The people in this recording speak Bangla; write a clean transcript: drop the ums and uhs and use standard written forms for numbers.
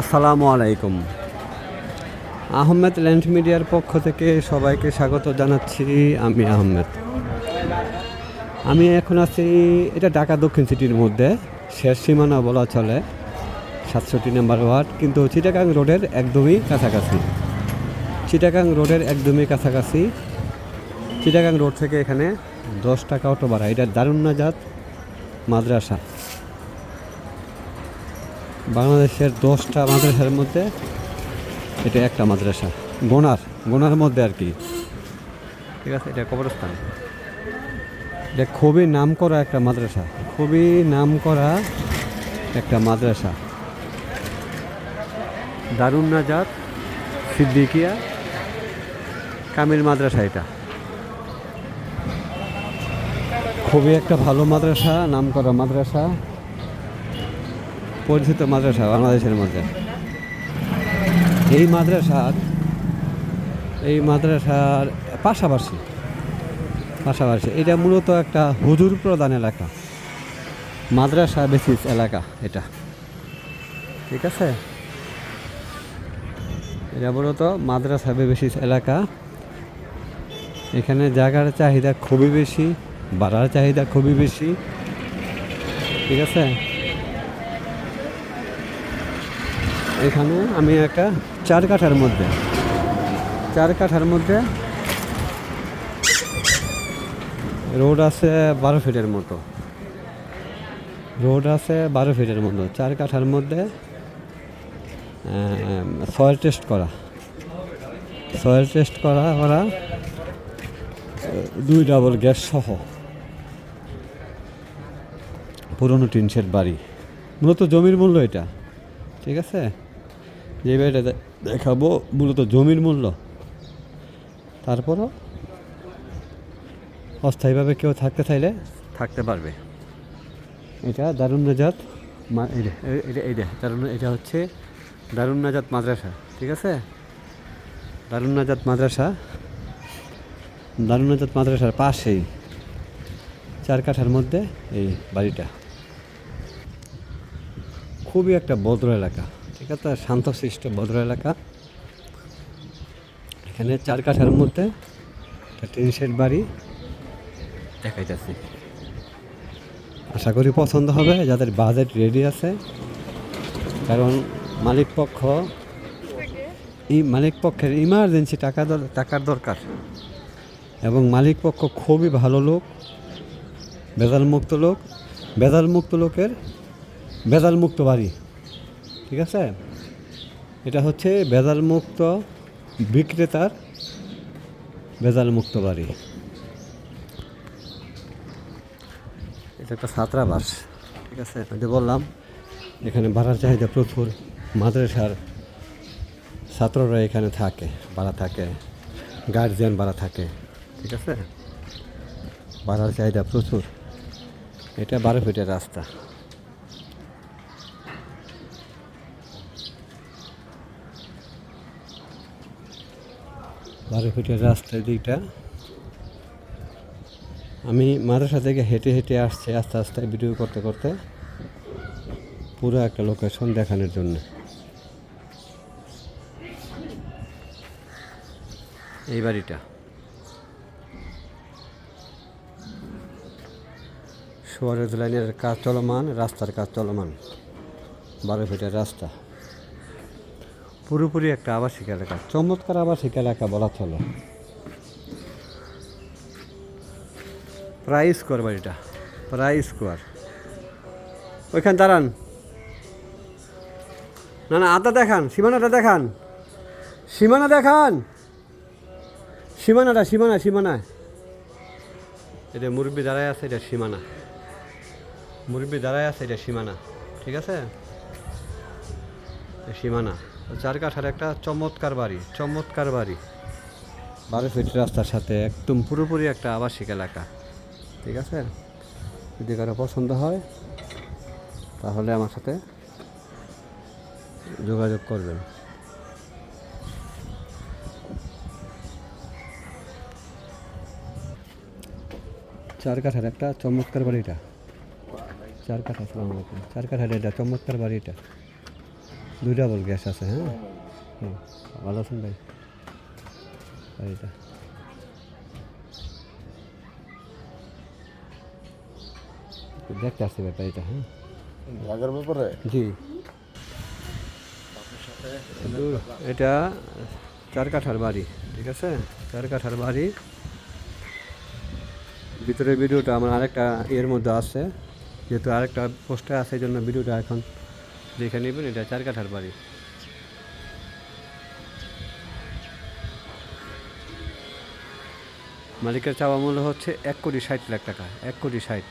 আসসালামু আলাইকুম। আহমেদ ল্যান্ড মিডিয়ার পক্ষ থেকে সবাইকে স্বাগত জানাচ্ছি। আমি আহমেদ। আমি এখন আছি, এটা ঢাকা দক্ষিণ সিটির মধ্যে, শেষ সীমানা বলা চলে, 67 নম্বর ওয়ার্ড, কিন্তু চিটাগাং রোডের একদমই কাছাকাছি। চিটাগাং রোড থেকে এখানে 10 টাকা অটো ভাড়া। এটা দারুন নাজাত মাদ্রাসা। বাংলাদেশের 10টা মাদ্রাসার মধ্যে এটা একটা মাদ্রাসা, গোনার মধ্যে আর কি। ঠিক আছে, এটা কবরস্থান। এটা খুবই নামকরা একটা মাদ্রাসা, দারুন নাজাত সিদ্দিকিয়া কামিল মাদ্রাসা। এটা খুবই একটা ভালো মাদ্রাসা, নামকরা মাদ্রাসা, পরিচিত মাদ্রাসা বাংলাদেশের মধ্যে। এই মাদ্রাসার পাশাপাশি এটা মূলত একটা হুজুর প্রধান এলাকা, মাদ্রাসা বেসিস এলাকা এটা। ঠিক আছে, এটা মূলত মাদ্রাসা বেসিস এলাকা। এখানে জায়গার চাহিদা খুবই বেশি, ভাড়ার চাহিদা খুবই বেশি। ঠিক আছে, এখানে আমি একটা 4 কাঠার মধ্যে রোড আছে 12 ফিটের মতো, 4 কাঠার মধ্যে সয়েল টেস্ট করা 2 ডাবল গ্যাস সহ পুরনো টিন শেড বাড়ি। মূলত জমির মূল্য এটা। ঠিক আছে, যে বাড়িটা দেখাবো মূলত জমির মূল্য। তারপরও অস্থায়ীভাবে কেউ থাকতে চাইলে থাকতে পারবে। এটা দারুন নাজাত, এটা হচ্ছে দারুন নাজাত মাদ্রাসা। ঠিক আছে, দারুন নাজাত মাদ্রাসার পাশেই 4 কাঠার মধ্যে এই বাড়িটা। খুবই একটা ভদ্র এলাকা। ঠিক আছে, শান্তশিষ্ট ভদ্র এলাকা। এখানে 4 কাঠার মধ্যে একটা টিন শেড বাড়ি দেখাইতেছি। আশা করি পছন্দ হবে যাদের বাজেট রেডি আছে, কারণ মালিক পক্ষের ইমার্জেন্সি টাকার দরকার, এবং মালিক পক্ষ খুবই ভালো লোক, ভেজালমুক্ত বাড়ি। ঠিক আছে, এটা হচ্ছে ভেজালমুক্ত বিক্রেতার ভেজালমুক্ত বাড়ি। এটা একটা ছাত্রাবাস। ঠিক আছে, যে বললাম এখানে ভাড়ার চাহিদা প্রচুর। মাদ্রাসার ছাত্ররা এখানে ভাড়া থাকে, গার্জিয়ান ভাড়া থাকে। ঠিক আছে, ভাড়ার চাহিদা প্রচুর। এটা 12 ফিটের রাস্তা। দিকটা আমি মাদ্রাসা থেকে হেঁটে আসছি, আস্তে ভিডিও করতে পুরো একটা লোকেশন দেখানোর জন্য। এই বাড়িটা সুয়ারেজ লাইনের কাজ চলমান, রাস্তার কাজ চলমান, 12 ফিটের রাস্তা, পুরোপুরি একটা আবাসিক এলাকা, চমৎকার আবাসিক এলাকা বলা চলে। প্রায় স্কোয়ার ওইখানে দাঁড়ান, না আদা দেখান, সীমানাটা দেখান, সীমানা। এটা মুরব্বি দাঁড়ায় আছে, এটা সীমানা। ঠিক আছে, সীমানা 4 কাঠার একটা চমৎকার বাড়ি। 12 ফিট রাস্তার সাথে একদম পুরোপুরি একটা আবাসিক এলাকা। ঠিক আছে, যদি কারো পছন্দ হয় তাহলে আমার সাথে যোগাযোগ করবেন। চার কাঠার একটা চমৎকার বাড়িটা, 4 কাঠা। আসসালামু আলাইকুম। 4 কাঠার এটা চমৎকার বাড়িটা। 2 ডাবল গ্যাস আছে, হ্যাঁ। হুম, ভালো আছেন ভাই? বাড়িটা দেখতে আসছি ভাই বাড়িটা, হ্যাঁ। জায়গার ব্যাপারে জি, এটা 4 কাঠার বাড়ি, ঠিক আছে। 4 কাঠার বাড়ি। ভিতরের ভিডিওটা আমার আরেকটা এর মধ্যে আছে, যেহেতু আরেকটা পোস্টার আছে এই জন্য ভিডিওটা এখন দেখে নেবেন। এটা 4 কাঠার বাড়ি। মালিকের চাওয়া মূল্য হচ্ছে 1,60,00,000 টাকা, 1,60,00,000।